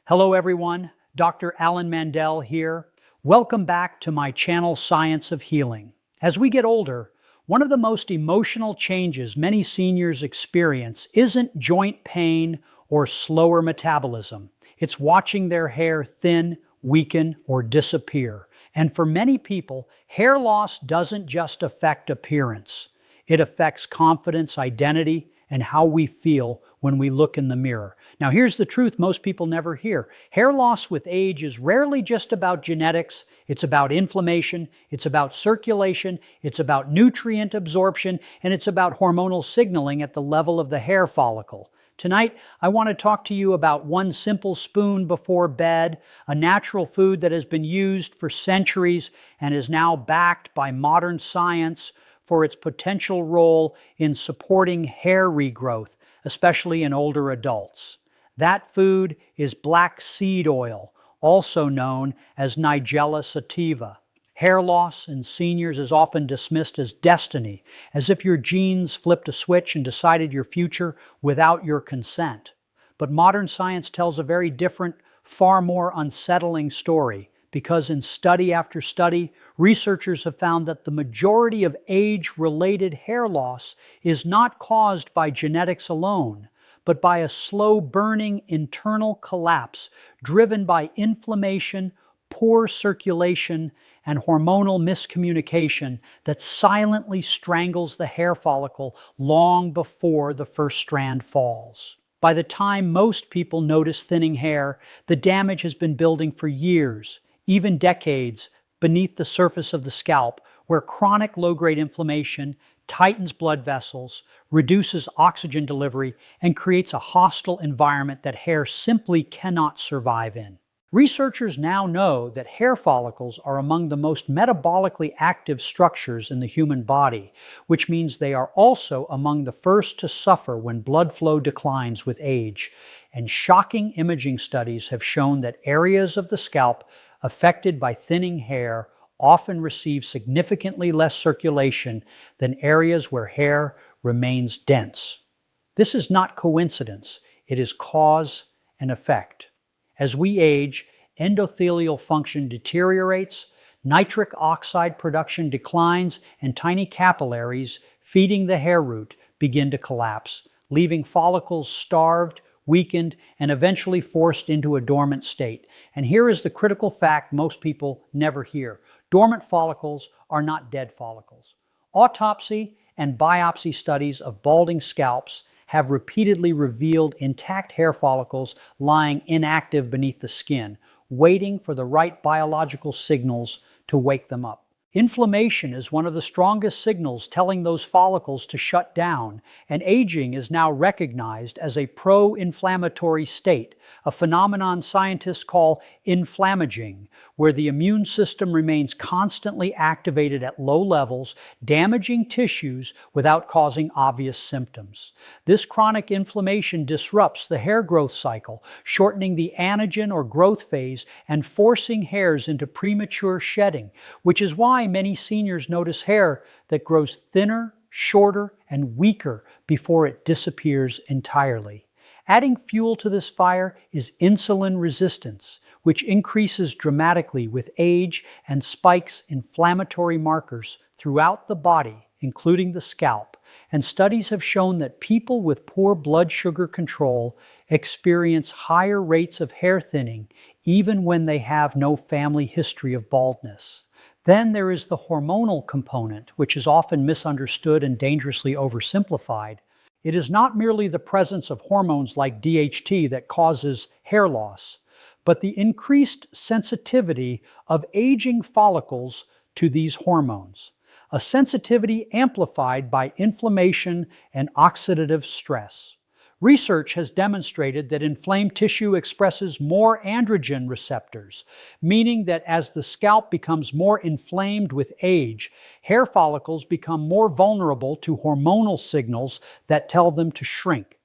Hello everyone, Dr. Alan Mandell here. Welcome back to my channel Science of Healing. As we get older, one of the most emotional changes many seniors experience isn't joint pain or slower metabolism. It's watching their hair thin, weaken, or disappear. And for many people, hair loss doesn't just affect appearance. It affects confidence, identity, and how we feel when we look in the mirror. Now, here's the truth most people never hear. Hair loss with age is rarely just about genetics. It's about inflammation, it's about circulation, it's about nutrient absorption, and it's about hormonal signaling at the level of the hair follicle. Tonight, I want to talk to you about one simple spoon before bed, a natural food that has been used for centuries and is now backed by modern science for its potential role in supporting hair regrowth, especially in older adults. That food is black seed oil, also known as Nigella sativa. Hair loss in seniors is often dismissed as destiny, as if your genes flipped a switch and decided your future without your consent. But modern science tells a very different, far more unsettling story, because in study after study, researchers have found that the majority of age-related hair loss is not caused by genetics alone, but by a slow-burning internal collapse driven by inflammation, poor circulation, and hormonal miscommunication that silently strangles the hair follicle long before the first strand falls. By the time most people notice thinning hair, the damage has been building for years, even decades, beneath the surface of the scalp, where chronic low-grade inflammation tightens blood vessels, reduces oxygen delivery, and creates a hostile environment that hair simply cannot survive in. Researchers now know that hair follicles are among the most metabolically active structures in the human body, which means they are also among the first to suffer when blood flow declines with age. And shocking imaging studies have shown that areas of the scalp affected by thinning hair often receive significantly less circulation than areas where hair remains dense. This is not coincidence, it is cause and effect. As we age, endothelial function deteriorates, nitric oxide production declines, and tiny capillaries feeding the hair root begin to collapse, leaving follicles starved, weakened, and eventually forced into a dormant state. And here is the critical fact most people never hear. Dormant follicles are not dead follicles. Autopsy and biopsy studies of balding scalps have repeatedly revealed intact hair follicles lying inactive beneath the skin, waiting for the right biological signals to wake them up. Inflammation is one of the strongest signals telling those follicles to shut down, and aging is now recognized as a pro-inflammatory state, a phenomenon scientists call inflammaging, where the immune system remains constantly activated at low levels, damaging tissues without causing obvious symptoms. This chronic inflammation disrupts the hair growth cycle, shortening the anagen or growth phase and forcing hairs into premature shedding, which is why many seniors notice hair that grows thinner, shorter, and weaker before it disappears entirely. Adding fuel to this fire is insulin resistance, which increases dramatically with age and spikes inflammatory markers throughout the body, including the scalp. And studies have shown that people with poor blood sugar control experience higher rates of hair thinning even when they have no family history of baldness. Then there is the hormonal component, which is often misunderstood and dangerously oversimplified. It is not merely the presence of hormones like DHT that causes hair loss, but the increased sensitivity of aging follicles to these hormones, a sensitivity amplified by inflammation and oxidative stress. Research has demonstrated that inflamed tissue expresses more androgen receptors, meaning that as the scalp becomes more inflamed with age, hair follicles become more vulnerable to hormonal signals that tell them to shrink.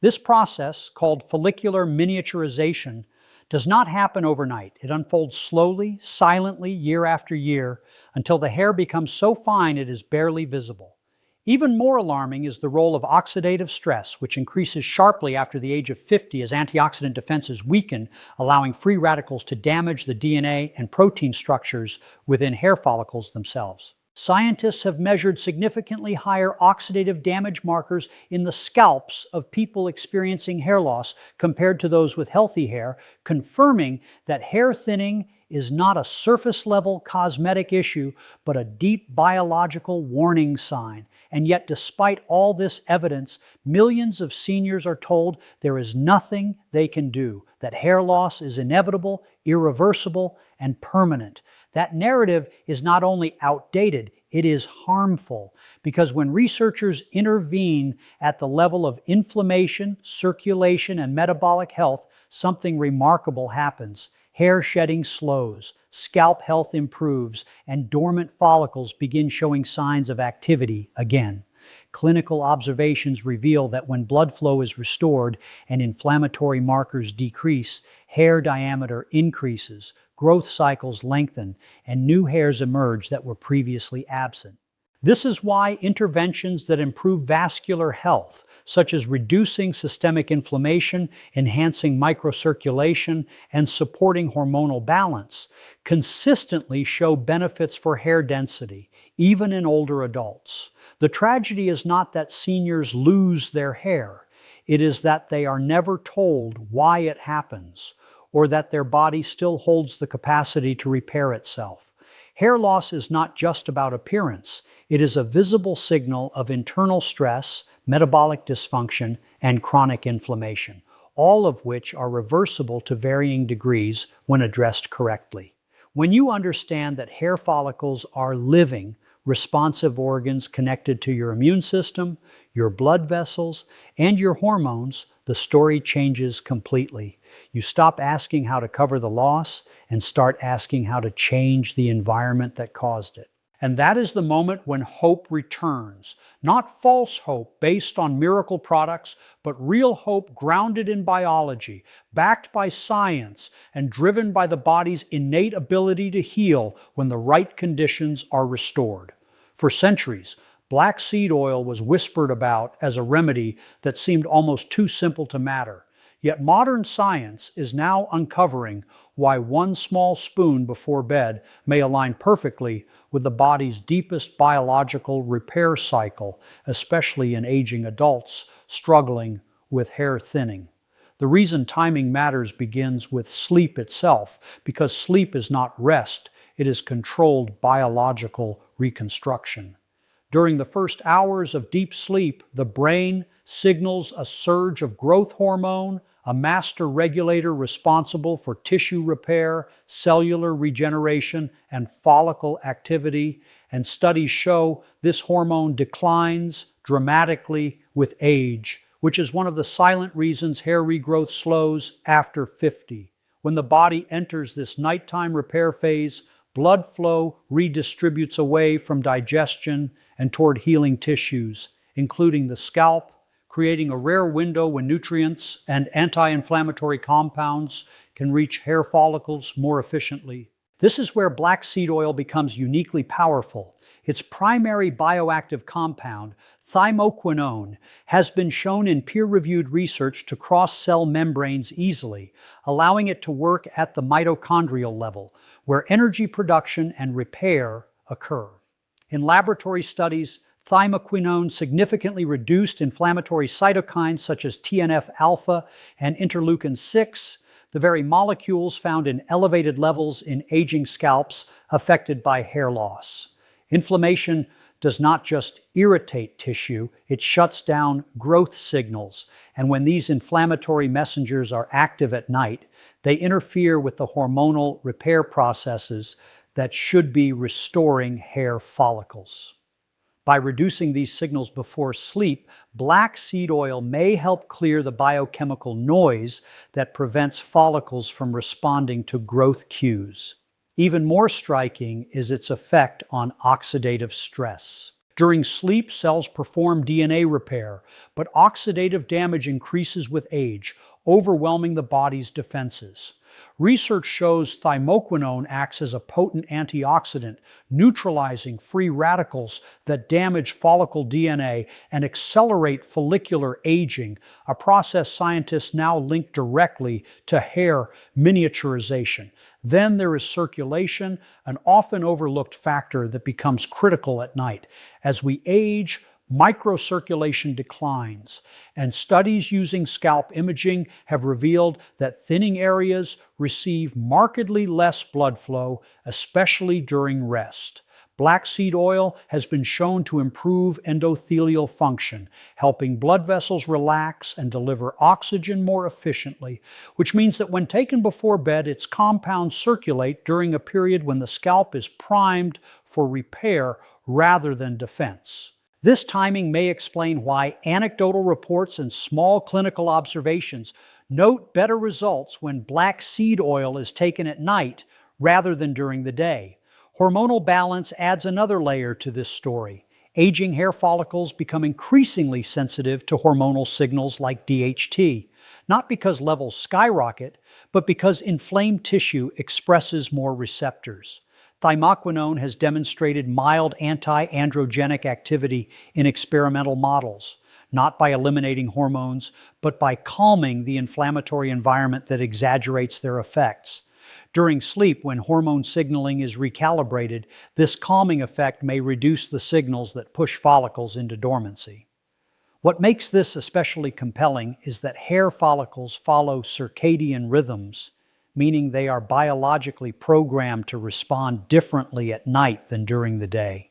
This process, called follicular miniaturization, does not happen overnight. It unfolds slowly, silently, year after year, until the hair becomes so fine it is barely visible. Even more alarming is the role of oxidative stress, which increases sharply after the age of 50 as antioxidant defenses weaken, allowing free radicals to damage the DNA and protein structures within hair follicles themselves. Scientists have measured significantly higher oxidative damage markers in the scalps of people experiencing hair loss compared to those with healthy hair, confirming that hair thinning is not a surface-level cosmetic issue, but a deep biological warning sign. And yet, despite all this evidence, millions of seniors are told there is nothing they can do, that hair loss is inevitable, irreversible, and permanent. That narrative is not only outdated, it is harmful, because when researchers intervene at the level of inflammation, circulation, and metabolic health, something remarkable happens. Hair shedding slows, scalp health improves, and dormant follicles begin showing signs of activity again. Clinical observations reveal that when blood flow is restored and inflammatory markers decrease, hair diameter increases, growth cycles lengthen, and new hairs emerge that were previously absent. This is why interventions that improve vascular health, such as reducing systemic inflammation, enhancing microcirculation, and supporting hormonal balance, consistently show benefits for hair density, even in older adults. The tragedy is not that seniors lose their hair. It is that they are never told why it happens, or that their body still holds the capacity to repair itself. Hair loss is not just about appearance. It is a visible signal of internal stress, metabolic dysfunction, and chronic inflammation, all of which are reversible to varying degrees when addressed correctly. When you understand that hair follicles are living, responsive organs connected to your immune system, your blood vessels, and your hormones, the story changes completely. You stop asking how to cover the loss and start asking how to change the environment that caused it. And that is the moment when hope returns. Not false hope based on miracle products, but real hope grounded in biology, backed by science, and driven by the body's innate ability to heal when the right conditions are restored. For centuries, black seed oil was whispered about as a remedy that seemed almost too simple to matter. Yet modern science is now uncovering why one small spoon before bed may align perfectly with the body's deepest biological repair cycle, especially in aging adults struggling with hair thinning. The reason timing matters begins with sleep itself, because sleep is not rest, it is controlled biological reconstruction. During the first hours of deep sleep, the brain signals a surge of growth hormone, a master regulator responsible for tissue repair, cellular regeneration, and follicle activity. And studies show this hormone declines dramatically with age, which is one of the silent reasons hair regrowth slows after 50. When the body enters this nighttime repair phase, blood flow redistributes away from digestion and toward healing tissues, including the scalp, creating a rare window when nutrients and anti-inflammatory compounds can reach hair follicles more efficiently. This is where black seed oil becomes uniquely powerful. Its primary bioactive compound, thymoquinone, has been shown in peer-reviewed research to cross cell membranes easily, allowing it to work at the mitochondrial level, where energy production and repair occur. In laboratory studies, thymoquinone significantly reduced inflammatory cytokines such as TNF-alpha and interleukin-6, the very molecules found in elevated levels in aging scalps affected by hair loss. Inflammation does not just irritate tissue, it shuts down growth signals, and when these inflammatory messengers are active at night, they interfere with the hormonal repair processes that should be restoring hair follicles. By reducing these signals before sleep, black seed oil may help clear the biochemical noise that prevents follicles from responding to growth cues. Even more striking is its effect on oxidative stress. During sleep, cells perform DNA repair, but oxidative damage increases with age, overwhelming the body's defenses. Research shows thymoquinone acts as a potent antioxidant, neutralizing free radicals that damage follicle DNA and accelerate follicular aging, a process scientists now link directly to hair miniaturization. Then there is circulation, an often overlooked factor that becomes critical at night. As we age, microcirculation declines, and studies using scalp imaging have revealed that thinning areas receive markedly less blood flow, especially during rest. Black seed oil has been shown to improve endothelial function, helping blood vessels relax and deliver oxygen more efficiently, which means that when taken before bed, its compounds circulate during a period when the scalp is primed for repair rather than defense. This timing may explain why anecdotal reports and small clinical observations note better results when black seed oil is taken at night rather than during the day. Hormonal balance adds another layer to this story. Aging hair follicles become increasingly sensitive to hormonal signals like DHT, not because levels skyrocket, but because inflamed tissue expresses more receptors. Thymoquinone has demonstrated mild anti-androgenic activity in experimental models, not by eliminating hormones, but by calming the inflammatory environment that exaggerates their effects. During sleep, when hormone signaling is recalibrated, this calming effect may reduce the signals that push follicles into dormancy. What makes this especially compelling is that hair follicles follow circadian rhythms, meaning they are biologically programmed to respond differently at night than during the day.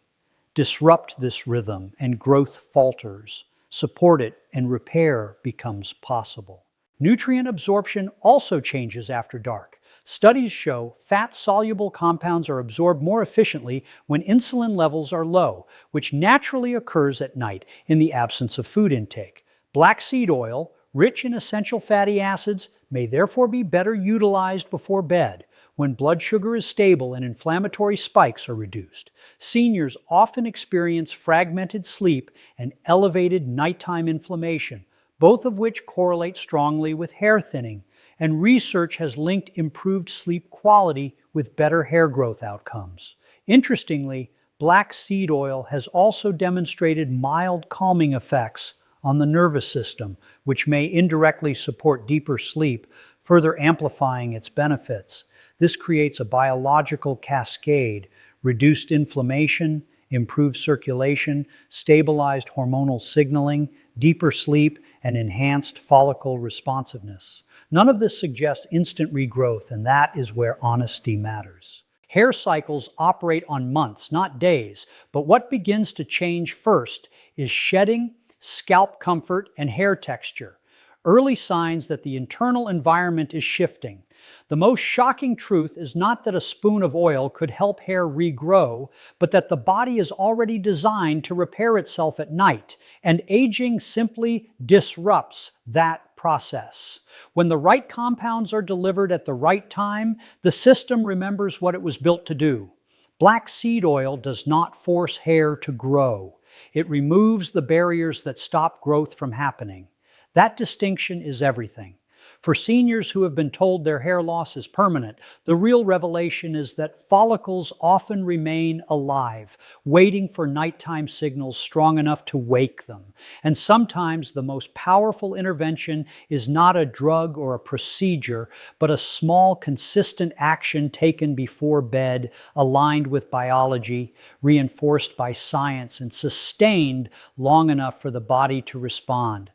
Disrupt this rhythm and growth falters. Support it and repair becomes possible. Nutrient absorption also changes after dark. Studies show fat-soluble compounds are absorbed more efficiently when insulin levels are low, which naturally occurs at night in the absence of food intake. Black seed oil, rich in essential fatty acids, may therefore be better utilized before bed, when blood sugar is stable and inflammatory spikes are reduced. Seniors often experience fragmented sleep and elevated nighttime inflammation, both of which correlate strongly with hair thinning, and research has linked improved sleep quality with better hair growth outcomes. Interestingly, black seed oil has also demonstrated mild calming effects on the nervous system, which may indirectly support deeper sleep, further amplifying its benefits. This creates a biological cascade: reduced inflammation, improved circulation, stabilized hormonal signaling, deeper sleep, and enhanced follicle responsiveness. None of this suggests instant regrowth, and that is where honesty matters. Hair cycles operate on months, not days, but what begins to change first is shedding, scalp comfort, and hair texture. Early signs that the internal environment is shifting. The most shocking truth is not that a spoon of oil could help hair regrow, but that the body is already designed to repair itself at night, and aging simply disrupts that process. When the right compounds are delivered at the right time, the system remembers what it was built to do. Black seed oil does not force hair to grow. It removes the barriers that stop growth from happening. That distinction is everything. For seniors who have been told their hair loss is permanent, the real revelation is that follicles often remain alive, waiting for nighttime signals strong enough to wake them. And sometimes the most powerful intervention is not a drug or a procedure, but a small, consistent action taken before bed, aligned with biology, reinforced by science, and sustained long enough for the body to respond.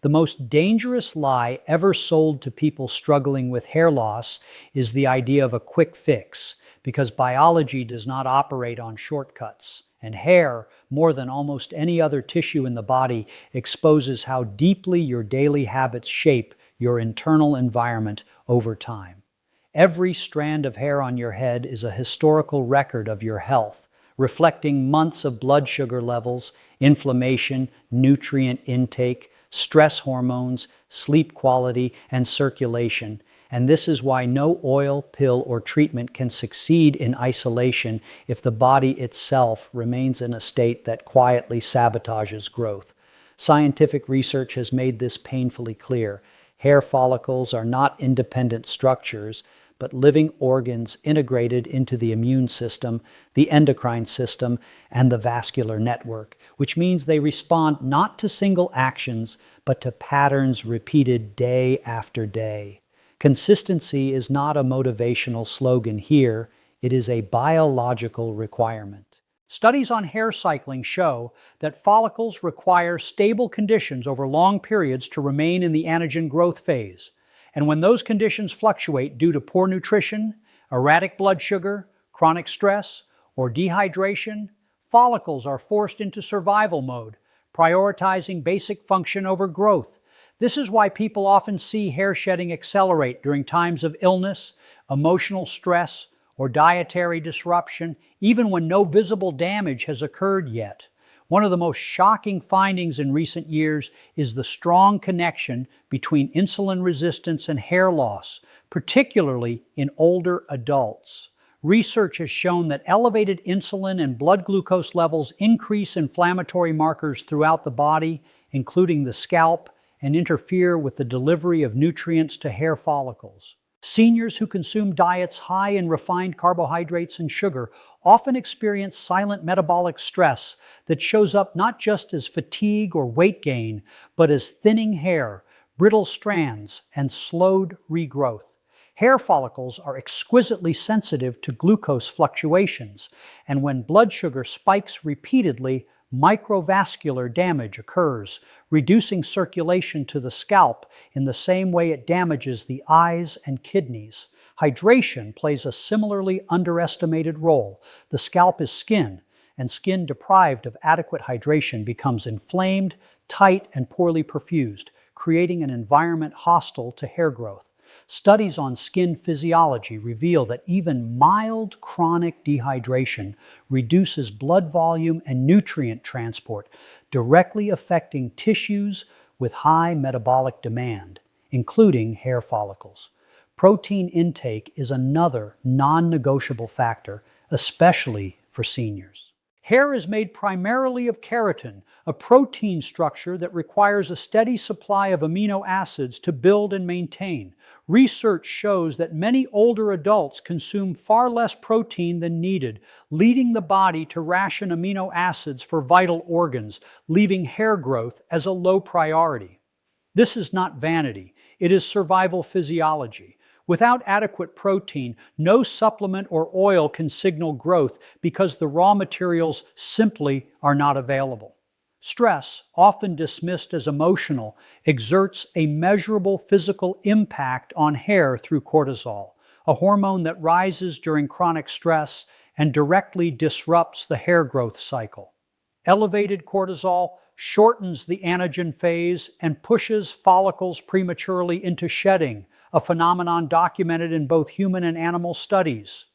The most dangerous lie ever sold to people struggling with hair loss is the idea of a quick fix, because biology does not operate on shortcuts. And hair, more than almost any other tissue in the body, exposes how deeply your daily habits shape your internal environment over time. Every strand of hair on your head is a historical record of your health, reflecting months of blood sugar levels, inflammation, nutrient intake, stress hormones, sleep quality, and circulation. And this is why no oil, pill, or treatment can succeed in isolation if the body itself remains in a state that quietly sabotages growth. Scientific research has made this painfully clear. Hair follicles are not independent structures, but living organs integrated into the immune system, the endocrine system, and the vascular network, which means they respond not to single actions, but to patterns repeated day after day. Consistency is not a motivational slogan here, it is a biological requirement. Studies on hair cycling show that follicles require stable conditions over long periods to remain in the anagen growth phase. And when those conditions fluctuate due to poor nutrition, erratic blood sugar, chronic stress, or dehydration, follicles are forced into survival mode, prioritizing basic function over growth. This is why people often see hair shedding accelerate during times of illness, emotional stress, or dietary disruption, even when no visible damage has occurred yet. One of the most shocking findings in recent years is the strong connection between insulin resistance and hair loss, particularly in older adults. Research has shown that elevated insulin and blood glucose levels increase inflammatory markers throughout the body, including the scalp, and interfere with the delivery of nutrients to hair follicles. Seniors who consume diets high in refined carbohydrates and sugar often experience silent metabolic stress that shows up not just as fatigue or weight gain, but as thinning hair, brittle strands, and slowed regrowth. Hair follicles are exquisitely sensitive to glucose fluctuations, and when blood sugar spikes repeatedly, microvascular damage occurs, reducing circulation to the scalp in the same way it damages the eyes and kidneys. Hydration plays a similarly underestimated role. The scalp is skin, and skin deprived of adequate hydration becomes inflamed, tight, and poorly perfused, creating an environment hostile to hair growth. Studies on skin physiology reveal that even mild chronic dehydration reduces blood volume and nutrient transport, directly affecting tissues with high metabolic demand, including hair follicles. Protein intake is another non-negotiable factor, especially for seniors. Hair is made primarily of keratin, a protein structure that requires a steady supply of amino acids to build and maintain. Research shows that many older adults consume far less protein than needed, leading the body to ration amino acids for vital organs, leaving hair growth as a low priority. This is not vanity, it is survival physiology. Without adequate protein, no supplement or oil can signal growth because the raw materials simply are not available. Stress, often dismissed as emotional, exerts a measurable physical impact on hair through cortisol, a hormone that rises during chronic stress and directly disrupts the hair growth cycle. Elevated cortisol shortens the anagen phase and pushes follicles prematurely into shedding, a phenomenon documented in both human and animal studies.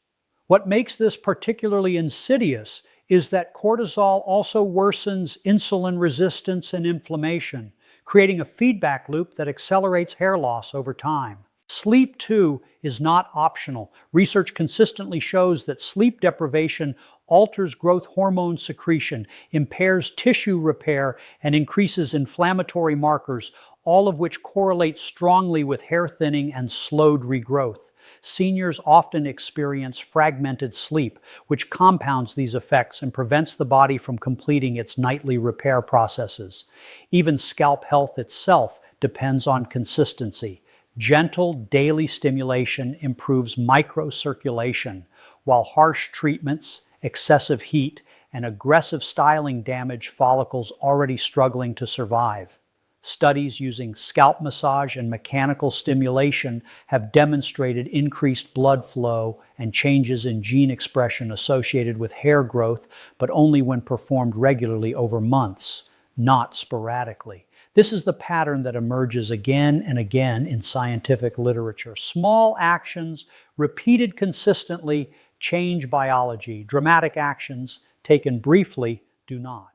What makes this particularly insidious is that cortisol also worsens insulin resistance and inflammation, creating a feedback loop that accelerates hair loss over time. Sleep, too, is not optional. Research consistently shows that sleep deprivation alters growth hormone secretion, impairs tissue repair, and increases inflammatory markers, all of which correlate strongly with hair thinning and slowed regrowth. Seniors often experience fragmented sleep, which compounds these effects and prevents the body from completing its nightly repair processes. Even scalp health itself depends on consistency. Gentle daily stimulation improves microcirculation, while harsh treatments, excessive heat, and aggressive styling damage follicles already struggling to survive. Studies using scalp massage and mechanical stimulation have demonstrated increased blood flow and changes in gene expression associated with hair growth, but only when performed regularly over months, not sporadically. This is the pattern that emerges again and again in scientific literature. Small actions, repeated consistently, change biology. Dramatic actions, taken briefly, do not.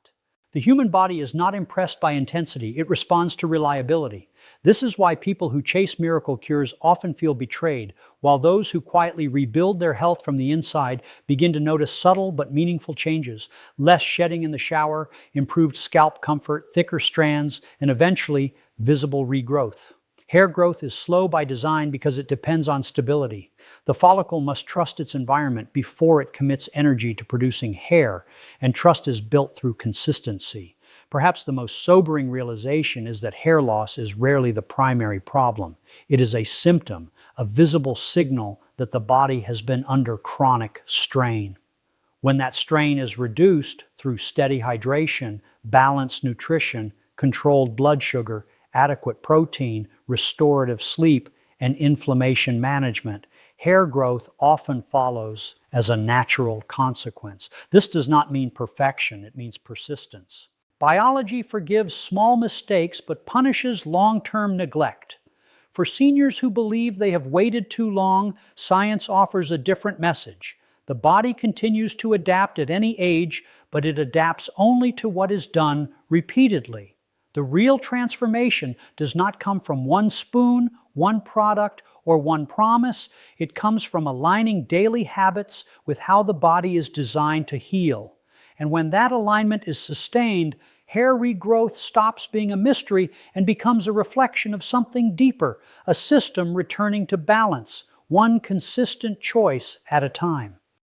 The human body is not impressed by intensity, it responds to reliability. This is why people who chase miracle cures often feel betrayed, while those who quietly rebuild their health from the inside begin to notice subtle but meaningful changes: less shedding in the shower, improved scalp comfort, thicker strands, and eventually visible regrowth. Hair growth is slow by design because it depends on stability. The follicle must trust its environment before it commits energy to producing hair, and trust is built through consistency. Perhaps the most sobering realization is that hair loss is rarely the primary problem. It is a symptom, a visible signal that the body has been under chronic strain. When that strain is reduced through steady hydration, balanced nutrition, controlled blood sugar, adequate protein, restorative sleep, and inflammation management, hair growth often follows as a natural consequence. This does not mean perfection, it means persistence. Biology forgives small mistakes but punishes long-term neglect. For seniors who believe they have waited too long, science offers a different message. The body continues to adapt at any age, but it adapts only to what is done repeatedly. The real transformation does not come from one spoon, one product, or one promise. It comes from aligning daily habits with how the body is designed to heal. And when that alignment is sustained, hair regrowth stops being a mystery and becomes a reflection of something deeper, a system returning to balance, one consistent choice at a time.